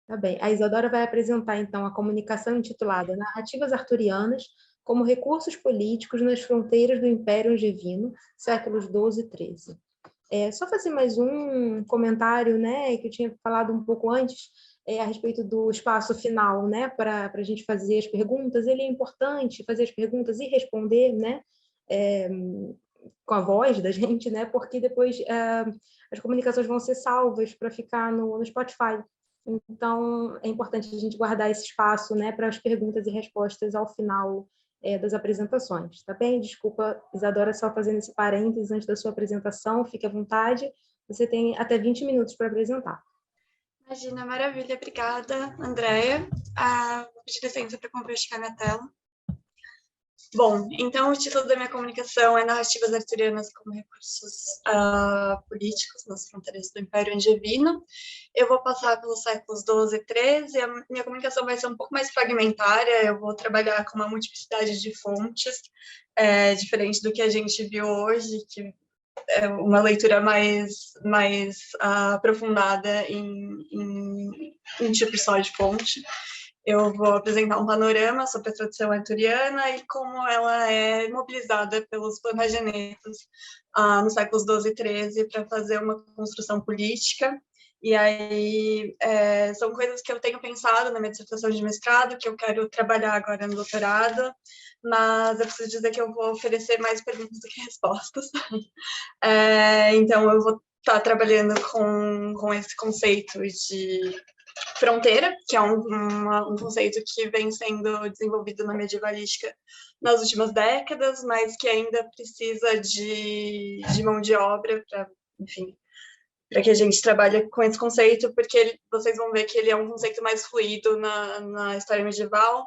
Tá bem. A Isadora vai apresentar, então, a comunicação intitulada Narrativas Arturianas como Recursos Políticos nas Fronteiras do Império Angevino, séculos XII e XIII. Só fazer mais um comentário, né, que eu tinha falado um pouco antes, a respeito do espaço final, né, para a gente fazer as perguntas. Ele é importante fazer as perguntas e responder, né, com a voz da gente, né, porque depois as comunicações vão ser salvas para ficar no Spotify. Então, é importante a gente guardar esse espaço, né, para as perguntas e respostas ao final das apresentações, tá bem? Desculpa, Isadora, só fazendo esse parênteses antes da sua apresentação, fique à vontade, você tem até 20 minutos para apresentar. Imagina, maravilha, obrigada, Andréia. Vou pedir licença para compartilhar minha tela. Bom, então o título da minha comunicação é Narrativas Arturianas como Recursos Políticos nas Fronteiras do Império Angevino. Eu vou passar pelos séculos XII e XIII, a minha comunicação vai ser um pouco mais fragmentária, eu vou trabalhar com uma multiplicidade de fontes, diferente do que a gente viu hoje, que é uma leitura mais aprofundada em um tipo só de fonte. Eu vou apresentar um panorama sobre a tradição arturiana e como ela é mobilizada pelos plantagenetos nos séculos XII e XIII para fazer uma construção política. E aí são coisas que eu tenho pensado na minha dissertação de mestrado, que eu quero trabalhar agora no doutorado, mas eu preciso dizer que eu vou oferecer mais perguntas do que respostas. Então, eu vou estar trabalhando com esse conceito de fronteira, que é um conceito que vem sendo desenvolvido na medievalística nas últimas décadas, mas que ainda precisa de mão de obra para, enfim, para que a gente trabalhe com esse conceito, porque vocês vão ver que ele é um conceito mais fluido na história medieval,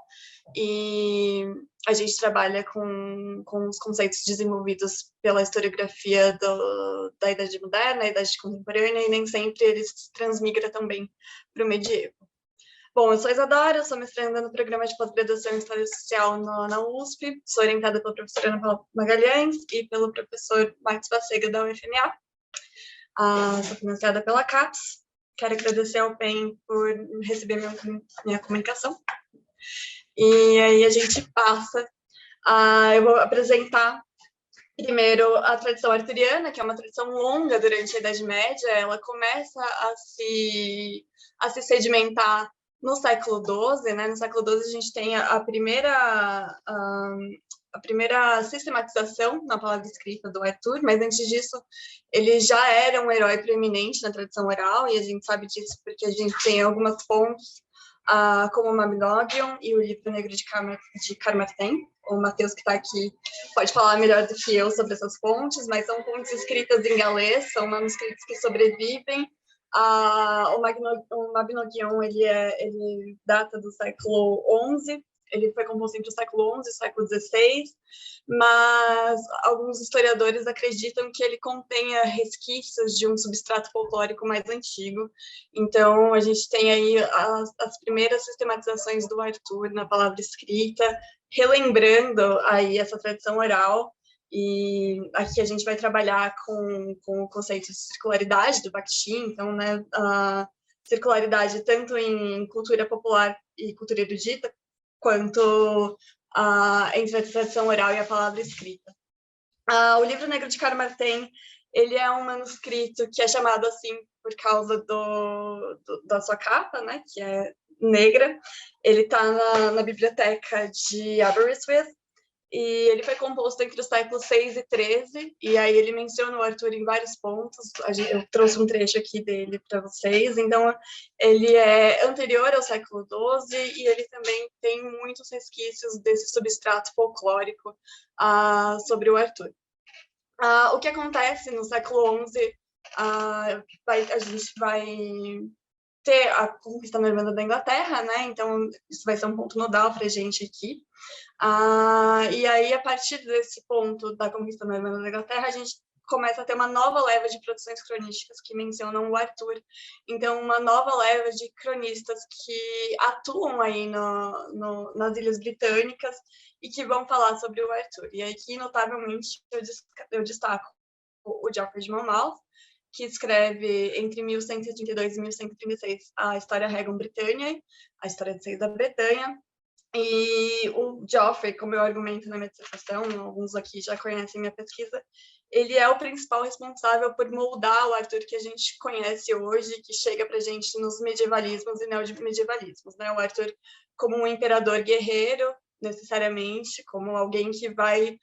e a gente trabalha com os conceitos desenvolvidos pela historiografia da Idade Moderna, Idade Contemporânea, e nem sempre eles transmigram também para o medievo. Bom, eu sou Isadora, sou mestranda no programa de pós-graduação em História Social na USP, sou orientada pela professora Ana Paula Magalhães e pelo professor Marcos Pacega, da UFMA. Sou financiada pela CAPES. Quero agradecer ao PEN por receber minha comunicação. E aí a gente passa. Eu vou apresentar primeiro a tradição arturiana, que é uma tradição longa durante a Idade Média. Ela começa a se sedimentar no século XII, né? No século XII a gente tem a primeira sistematização na palavra escrita do Arthur, mas antes disso ele já era um herói preeminente na tradição oral, e a gente sabe disso porque a gente tem algumas fontes, como o Mabinogion e o Livro Negro de Carmarthen. O Matheus, que está aqui, pode falar melhor do que eu sobre essas fontes, mas são fontes escritas em galês, são manuscritos que sobrevivem. O Mabinogion, ele data do século XI, ele foi composto entre o século XI e o século XVI, mas alguns historiadores acreditam que ele contenha resquícios de um substrato folclórico mais antigo. Então, a gente tem aí as primeiras sistematizações do Arthur na palavra escrita, relembrando aí essa tradição oral. E aqui a gente vai trabalhar com o conceito de circularidade do Bakhtin, então, né, a circularidade tanto em cultura popular e cultura erudita, quanto entre a tradição oral e a palavra escrita. O Livro Negro de Carmarthen, ele é um manuscrito que é chamado assim por causa da sua capa, né, que é negra. Ele está na biblioteca de Aberystwyth, e ele foi composto entre os séculos VI e XIII, e aí ele menciona o Arthur em vários pontos. Eu trouxe um trecho aqui dele para vocês. Então, ele é anterior ao século XII, e ele também tem muitos resquícios desse substrato folclórico sobre o Arthur. O que acontece no século XI, a gente vai ter a conquista normanda da Inglaterra, né? Então, isso vai ser um ponto nodal para a gente aqui. E aí, a partir desse ponto da conquista normanda da Inglaterra, a gente começa a ter uma nova leva de produções cronísticas que mencionam o Arthur. Então, uma nova leva de cronistas que atuam aí nas Ilhas Britânicas e que vão falar sobre o Arthur. E aqui, notavelmente, eu destaco o Geoffrey de Monmouth, que escreve entre 1132 e 1136 a história Regnum-Britanniae, a história dos reis da Bretanha. E o Geoffrey, como eu argumento na minha dissertação, alguns aqui já conhecem minha pesquisa, ele é o principal responsável por moldar o Arthur que a gente conhece hoje, que chega para a gente nos medievalismos e neomedievalismos, né? O Arthur como um imperador guerreiro, necessariamente, como alguém que vai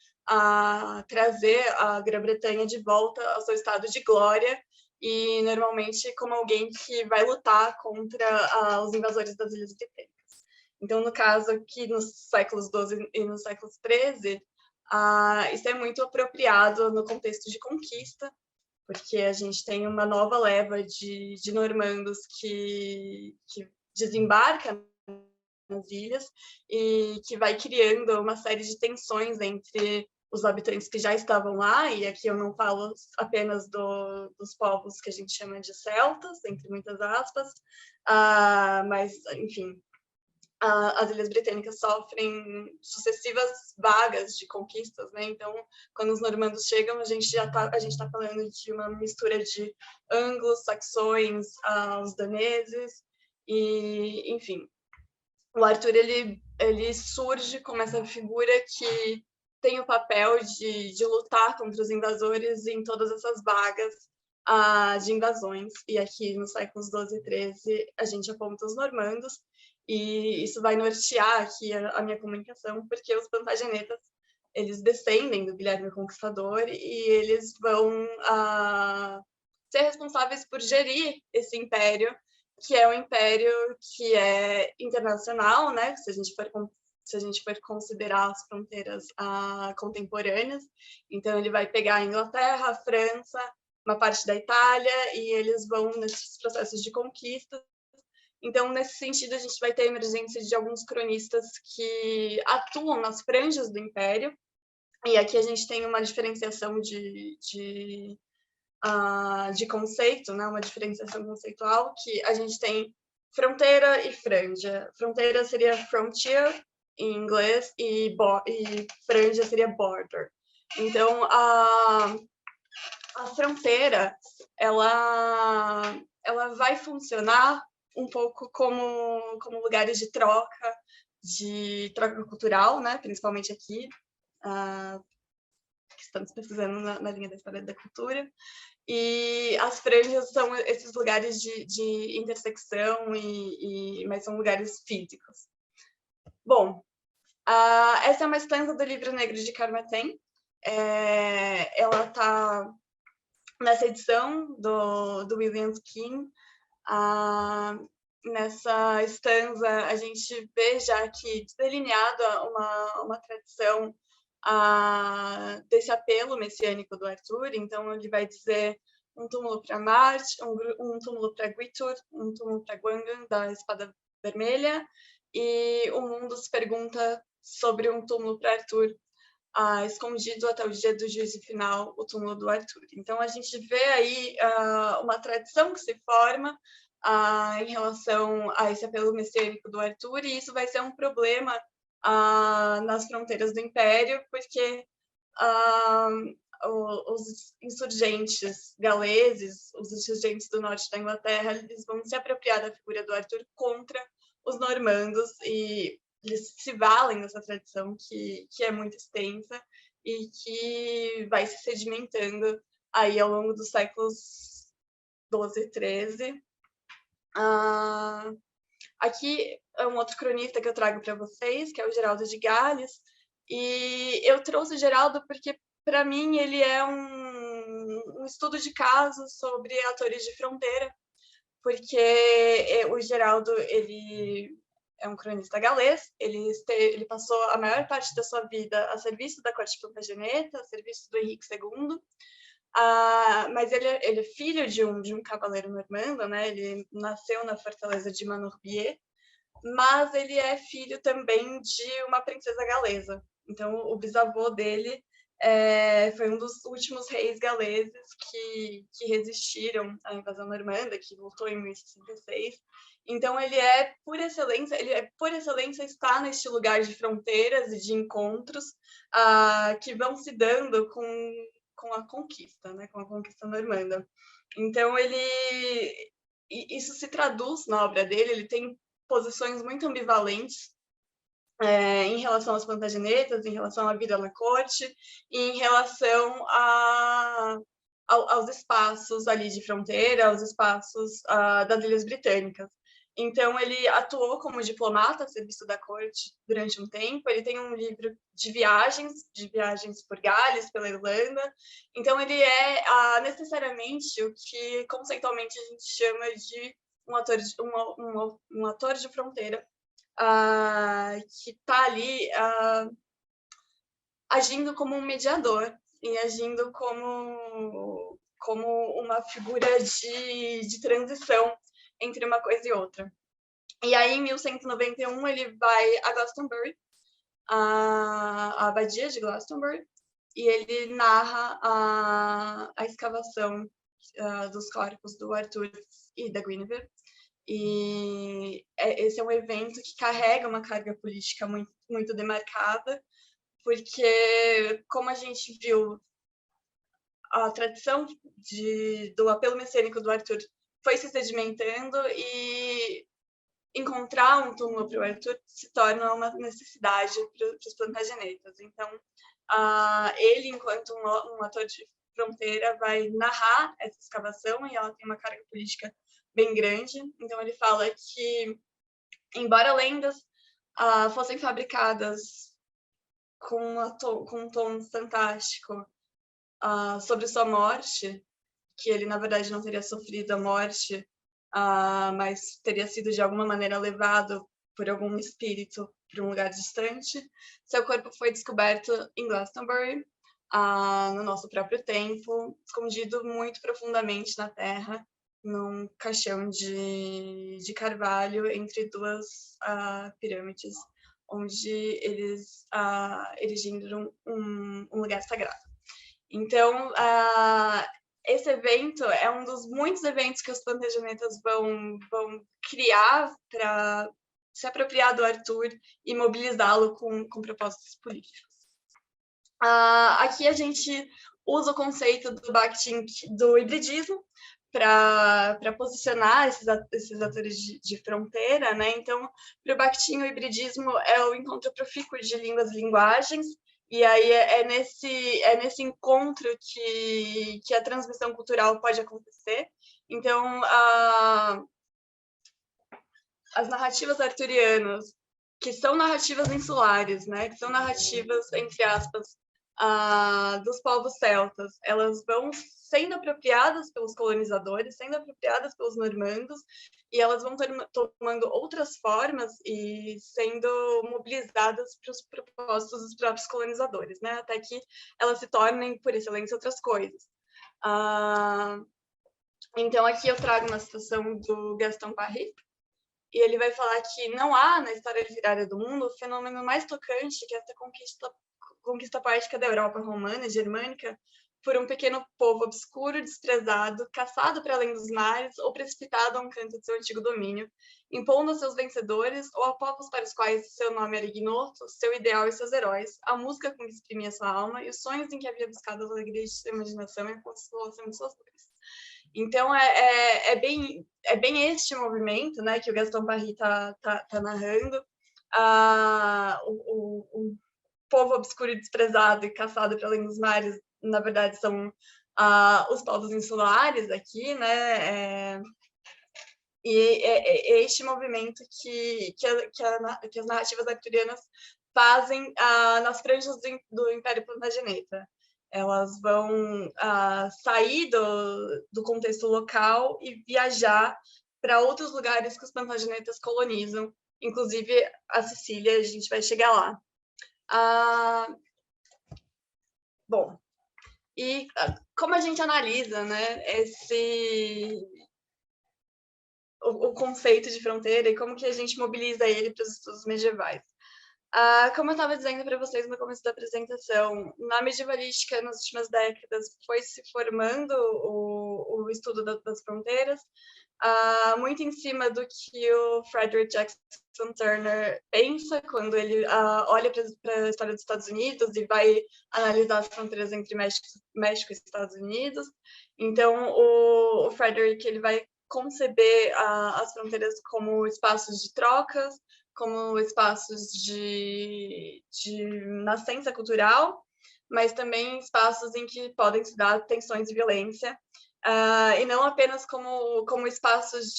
trazer a Grã-Bretanha de volta ao seu estado de glória, e normalmente como alguém que vai lutar contra os invasores das Ilhas Britânicas. Então, no caso aqui, nos séculos XII e nos séculos XIII, isso é muito apropriado no contexto de conquista, porque a gente tem uma nova leva de normandos que desembarca nas ilhas e que vai criando uma série de tensões entre os habitantes que já estavam lá, e aqui eu não falo apenas dos povos que a gente chama de celtas, entre muitas aspas, mas, enfim, as Ilhas Britânicas sofrem sucessivas vagas de conquistas, né? Então, quando os normandos chegam, a gente está falando de uma mistura de anglos, saxões, os daneses, e, enfim, o Arthur ele surge como essa figura que tem o papel de lutar contra os invasores em todas essas vagas de invasões. E aqui nos séculos XII e XIII a gente aponta os normandos, e isso vai nortear aqui a minha comunicação, porque os Plantagenetas eles descendem do Guilherme Conquistador e eles vão ser responsáveis por gerir esse império, que é um império que é internacional, né? Se a gente for considerar as fronteiras contemporâneas. Então, ele vai pegar a Inglaterra, a França, uma parte da Itália, e eles vão nesses processos de conquista. Então, nesse sentido, a gente vai ter a emergência de alguns cronistas que atuam nas franjas do Império, e aqui a gente tem uma diferenciação de conceito, né? Uma diferenciação conceitual, que a gente tem fronteira e franja. Fronteira seria frontier, em inglês, e franja seria border. Então, a fronteira, ela vai funcionar um pouco como lugares de troca cultural, né? Principalmente aqui, que estamos pesquisando na linha da história da cultura. E as franjas são esses lugares de intersecção, mas são lugares físicos. Bom, essa é uma estanza do Livro Negro de Carmarthen. Ela está nessa edição do William King. Nessa estanza, a gente vê já aqui delineada uma tradição desse apelo messiânico do Arthur. Então, ele vai dizer um túmulo para Marte, um túmulo para Gwyttur, um túmulo para Gwangan, da Espada Vermelha, e o mundo se pergunta sobre um túmulo para Arthur, escondido até o dia do juízo final, o túmulo do Arthur. Então, a gente vê aí uma tradição que se forma em relação a esse apelo messiânico do Arthur, e isso vai ser um problema nas fronteiras do Império, porque os insurgentes galeses, os insurgentes do norte da Inglaterra, eles vão se apropriar da figura do Arthur contra os normandos, e eles se valem dessa tradição que é muito extensa e que vai se sedimentando aí ao longo dos séculos XII e XIII. Aqui é um outro cronista que eu trago para vocês, que é o Geraldo de Gales, e eu trouxe o Geraldo porque, para mim, ele é um estudo de caso sobre atores de fronteira, porque o Geraldo, ele é um cronista galês, ele passou a maior parte da sua vida a serviço da corte plantageneta, a serviço do Henrique II, mas ele é filho de um cavaleiro normando, né? Ele nasceu na fortaleza de Manorbier, mas ele é filho também de uma princesa galesa. Então, o bisavô dele foi um dos últimos reis galeses que resistiram à invasão normanda, que lutou em 1066. Então, ele por excelência está neste lugar de fronteiras e de encontros que vão se dando com a conquista, né? Com a conquista normanda. Então, isso se traduz na obra dele, ele tem posições muito ambivalentes em relação às Plantagenetas, em relação à vida na corte, e em relação aos espaços ali de fronteira, aos espaços das Ilhas Britânicas. Então, ele atuou como diplomata a serviço da corte durante um tempo. Ele tem um livro de viagens por Gales, pela Irlanda. Então, ele é necessariamente o que conceitualmente a gente chama de um ator de fronteira, que está ali agindo como um mediador e agindo como uma figura de transição entre uma coisa e outra. E aí, em 1191, ele vai a Glastonbury, a abadia de Glastonbury, e ele narra a escavação dos corpos do Arthur e da Guinevere. E esse é um evento que carrega uma carga política muito, muito demarcada, porque, como a gente viu, a tradição do apelo messiânico do Arthur foi se sedimentando e encontrar um túmulo para o Arthur se torna uma necessidade para os Plantagenetas. Então, ele, enquanto um ator de fronteira, vai narrar essa escavação, e ela tem uma carga política bem grande. Então, ele fala que, embora lendas fossem fabricadas com um tom fantástico sobre sua morte, que ele, na verdade, não teria sofrido a morte, mas teria sido, de alguma maneira, levado por algum espírito para um lugar distante. Seu corpo foi descoberto em Glastonbury, no nosso próprio tempo, escondido muito profundamente na terra, num caixão de carvalho entre duas pirâmides, onde eles erigiram um lugar sagrado. Então, esse evento é um dos muitos eventos que os Plantagenetas vão criar para se apropriar do Arthur e mobilizá-lo com propósitos políticos. Aqui a gente usa o conceito do Bakhtin, do hibridismo, para posicionar esses atores de fronteira, né? Então, para o Bakhtin, o hibridismo é o encontro profícuo de línguas e linguagens, e aí é nesse encontro que a transmissão cultural pode acontecer. Então, as narrativas arturianas, que são narrativas insulares, né? Que são narrativas, entre aspas, dos povos celtas, elas vão sendo apropriadas pelos colonizadores, sendo apropriadas pelos normandos, e elas vão tomando outras formas e sendo mobilizadas para os propósitos dos próprios colonizadores, né? Até que elas se tornem, por excelência, outras coisas. Então, aqui eu trago uma citação do Gaston Parry, e ele vai falar que não há, na história literária do mundo, o fenômeno mais tocante que essa conquista poética da Europa romana e germânica por um pequeno povo obscuro, desprezado, caçado para além dos mares ou precipitado a um canto de seu antigo domínio, impondo a seus vencedores ou a povos para os quais seu nome era ignoto, seu ideal e seus heróis, a música com que exprimia sua alma e os sonhos em que havia buscado a alegria de sua imaginação e a consolação de suas dores. Então, é bem este movimento, né, que o Gaston Parry tá narrando. O povo obscuro e desprezado e caçado para além dos mares, na verdade, são os povos insulares aqui, né? E é este movimento que as narrativas arturianas fazem nas franjas do Império Plantageneta. Elas vão sair do contexto local e viajar para outros lugares que os Plantagenetas colonizam, inclusive a Sicília, a gente vai chegar lá. Bom, e como a gente analisa, né, o conceito de fronteira e como que a gente mobiliza ele para os estudos medievais? Como eu estava dizendo para vocês no começo da apresentação, na medievalística, nas últimas décadas, foi se formando o estudo das fronteiras, muito em cima do que o Frederick Jackson Turner pensa quando ele olha para a história dos Estados Unidos e vai analisar as fronteiras entre México e Estados Unidos. Então, o Frederick ele vai conceber as fronteiras como espaços de trocas, como espaços de nascença cultural, mas também espaços em que podem se dar tensões e violência, e não apenas como espaços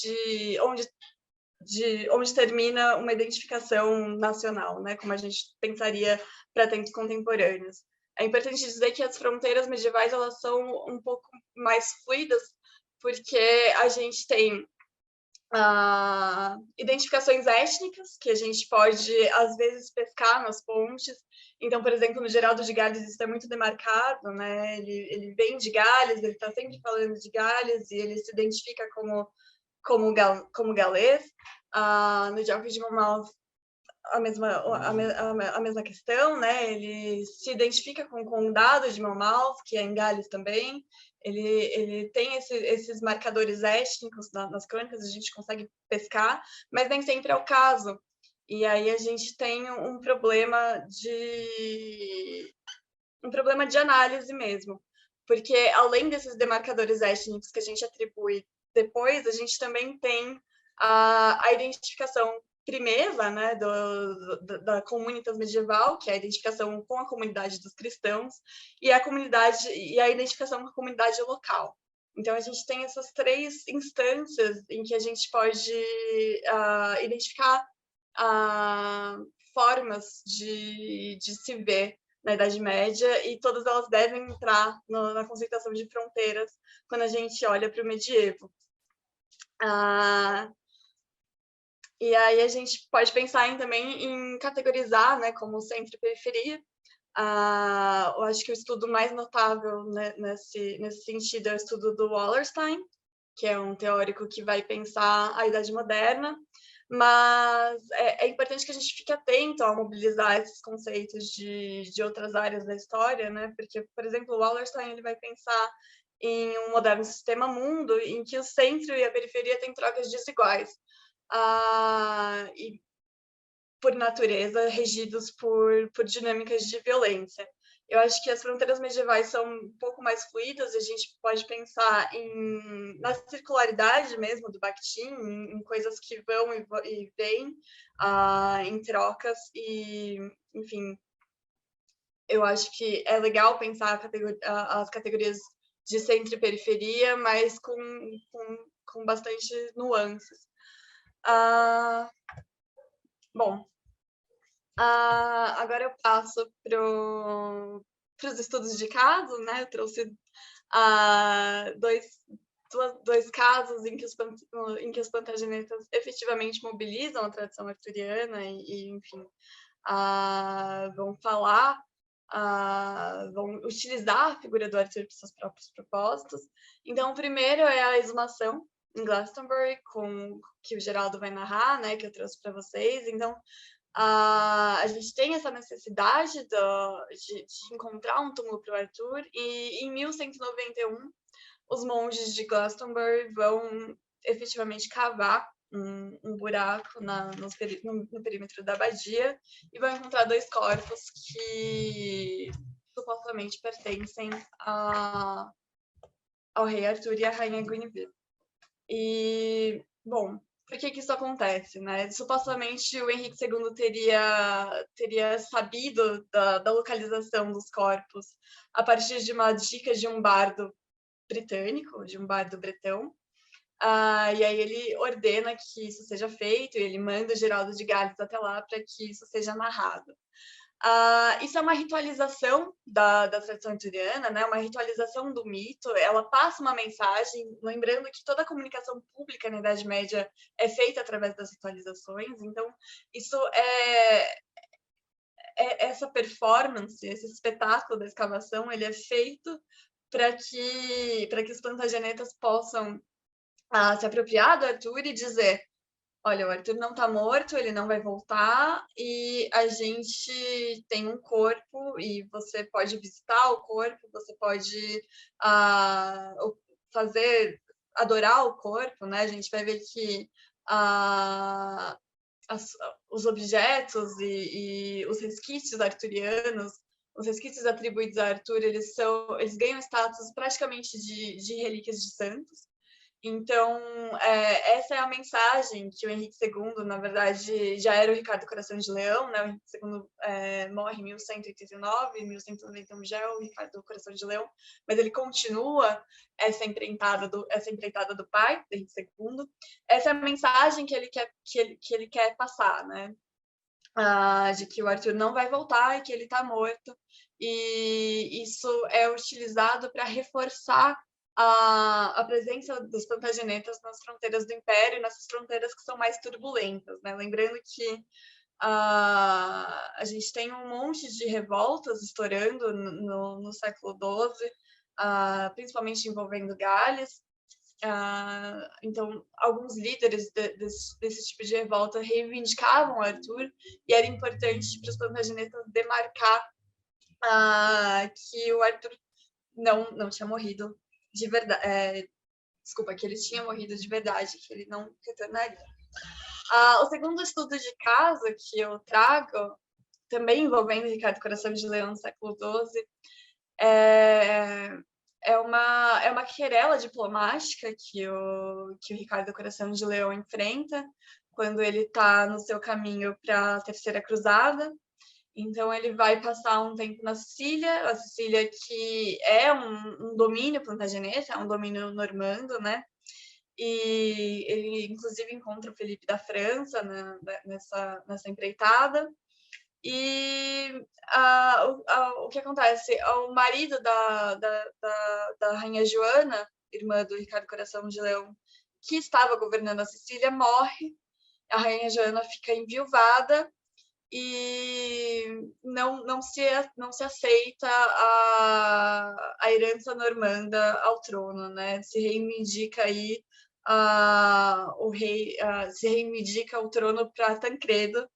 onde termina uma identificação nacional, né, como a gente pensaria para tempos contemporâneos. É importante dizer que as fronteiras medievais elas são um pouco mais fluidas, porque a gente tem identificações étnicas, que a gente pode, às vezes, pescar nas pontes. Então, por exemplo, no Geraldo de Gales isso é muito demarcado, né? Ele vem de Gales, ele está sempre falando de Gales, e ele se identifica como galês. No Geoffrey de Monmouth, a mesma questão, né? Ele se identifica com o condado de Monmouth, que é em Gales também. Ele tem esses marcadores étnicos nas crônicas, a gente consegue pescar, mas nem sempre é o caso. E aí a gente tem um problema de análise mesmo, porque além desses demarcadores étnicos que a gente atribui depois, a gente também tem a identificação primeva, né, da comunitas medieval, que é a identificação com a comunidade dos cristãos, e a identificação com a comunidade local. Então, a gente tem essas três instâncias em que a gente pode identificar formas de se ver na Idade Média, e todas elas devem entrar na conceituação de fronteiras quando a gente olha para o medievo. E aí a gente pode pensar também em categorizar, né, como centro e periferia. Eu acho que o estudo mais notável, né, nesse sentido é o estudo do Wallerstein, que é um teórico que vai pensar a Idade Moderna, mas é importante que a gente fique atento a mobilizar esses conceitos de outras áreas da história, né? Porque, por exemplo, o Wallerstein ele vai pensar em um moderno sistema mundo em que o centro e a periferia têm trocas desiguais. E, por natureza, regidos por dinâmicas de violência. Eu acho que as fronteiras medievais são um pouco mais fluidas, a gente pode pensar na circularidade mesmo do Bakhtin, em coisas que vão e vêm em trocas, e, enfim, eu acho que é legal pensar as categorias de centro e periferia, mas com bastante nuances. Bom, agora eu passo para os estudos de caso, né? Eu trouxe dois casos em que os Plantagenetas efetivamente mobilizam a tradição arturiana e enfim, vão utilizar a figura do Arthur para seus próprios propósitos. Então, o primeiro é a exumação em Glastonbury, que o Geraldo vai narrar, né, que eu trouxe para vocês. Então, a gente tem essa necessidade de encontrar um túmulo para o Arthur, e em 1191 os monges de Glastonbury vão efetivamente cavar um buraco no perímetro da abadia e vão encontrar dois corpos que supostamente pertencem ao rei Arthur e à rainha Guinevere. E, bom, por que isso acontece, né? Supostamente o Henrique II teria sabido da localização dos corpos a partir de uma dica de um bardo britânico, de um bardo bretão. E aí ele ordena que isso seja feito, e ele manda o Geraldo de Gales até lá para que isso seja narrado. Isso é uma ritualização da tradição arturiana, né? Uma ritualização do mito. Ela passa uma mensagem, lembrando que toda a comunicação pública na Idade Média é feita através das ritualizações. Então, isso essa performance, esse espetáculo da escavação, ele é feito para que os Plantagenetas possam se apropriar do Arthur e dizer: olha, o Arthur não está morto, ele não vai voltar, e a gente tem um corpo, e você pode visitar o corpo, você pode adorar o corpo, né? A gente vai ver que os objetos e os resquícios arturianos, os resquícios atribuídos a Arthur, eles ganham status praticamente de relíquias de santos. Então, essa é a mensagem que o Henrique II, na verdade, já era o Ricardo Coração de Leão, né? O Henrique II morre em 1189, em 1191 já é o Ricardo Coração de Leão, mas ele continua essa empreitada do pai, do Henrique II. Essa é a mensagem que ele quer passar, né? De que o Arthur não vai voltar e que ele está morto. E isso é utilizado para reforçar a presença dos Plantagenetas nas fronteiras do Império, nessas fronteiras que são mais turbulentas, né? Lembrando que a gente tem um monte de revoltas estourando no século XII, principalmente envolvendo Gales. Então, alguns líderes desse tipo de revolta reivindicavam Arthur, e era importante para os Plantagenetas demarcar que o Arthur não tinha morrido de verdade, que ele tinha morrido de verdade, que ele não retornaria. O segundo estudo de caso que eu trago, também envolvendo Ricardo Coração de Leão no século XII, é uma querela diplomática que o Ricardo Coração de Leão enfrenta quando ele está no seu caminho para a Terceira Cruzada. Então, ele vai passar um tempo na Sicília, a Sicília que é um domínio plantageneta, é um domínio normando, né? E ele, inclusive, encontra o Felipe da França nessa empreitada. E o que acontece? O marido da Rainha Joana, irmã do Ricardo Coração de Leão, que estava governando a Sicília, morre. A Rainha Joana fica enviuvada e não se aceita a herança normanda ao trono, né? Se reivindica aí se reivindica o trono para Tancredo,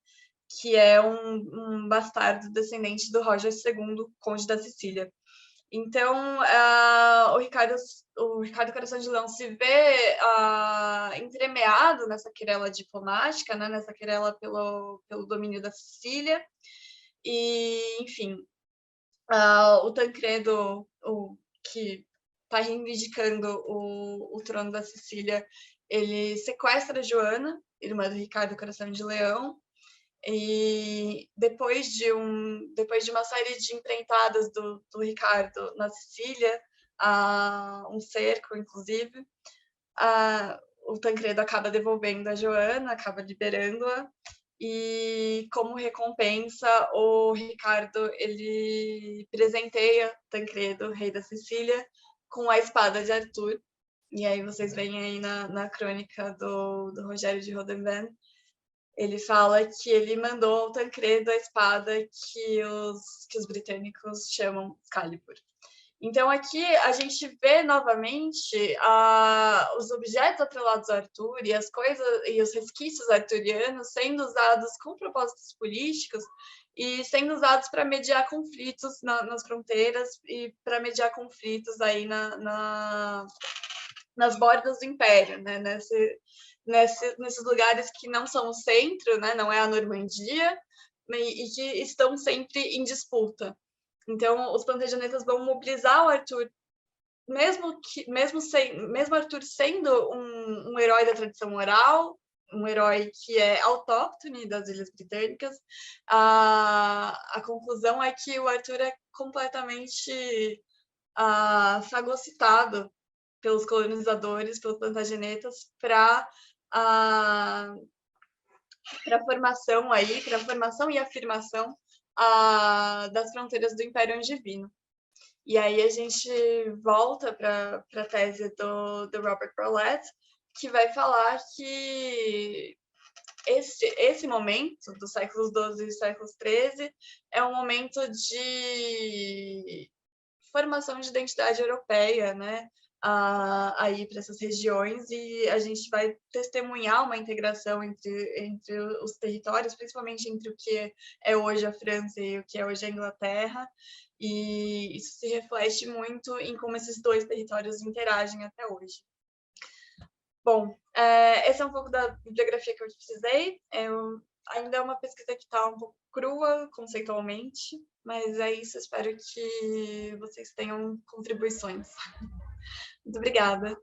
que é um bastardo descendente do Roger II, conde da Sicília. Então, o Ricardo Coração de Leão se vê entremeado nessa querela diplomática, né, nessa querela pelo domínio da Sicília. E, enfim, o Tancredo, que está reivindicando o trono da Sicília, ele sequestra Joana, irmã do Ricardo Coração de Leão, e depois de uma série de empreitadas do Ricardo na Sicília, um cerco, inclusive, o Tancredo acaba devolvendo a Joana, acaba liberando-a, e como recompensa, o Ricardo ele presenteia Tancredo, rei da Sicília, com a espada de Arthur. E aí vocês veem aí na crônica do Rogério de Rodemben, ele fala que ele mandou ao Tancredo a espada que os britânicos chamam Excalibur. Então, aqui a gente vê novamente os objetos atrelados a Arthur e as coisas e os resquícios arturianos sendo usados com propósitos políticos e sendo usados para mediar conflitos nas fronteiras e para mediar conflitos aí nas bordas do Império, né? Nesses lugares que não são o centro, né? Não é a Normandia, e que estão sempre em disputa. Então, os Plantagenetas vão mobilizar o Arthur, mesmo Arthur sendo um herói da tradição oral, um herói que é autóctone das Ilhas Britânicas. A conclusão é que o Arthur é completamente fagocitado pelos colonizadores, pelos Plantagenetas, para a formação e afirmação das fronteiras do Império Angevino. E aí a gente volta para a tese do Robert Brollette, que vai falar que esse momento dos séculos XII e séculos XIII é um momento de formação de identidade europeia, né? a ir para essas regiões, e a gente vai testemunhar uma integração entre os territórios, principalmente entre o que é hoje a França e o que é hoje a Inglaterra, e isso se reflete muito em como esses dois territórios interagem até hoje. Bom, esse é um pouco da bibliografia que eu precisei. Ainda é uma pesquisa que está um pouco crua conceitualmente, mas é isso. Espero que vocês tenham contribuições. Muito obrigada.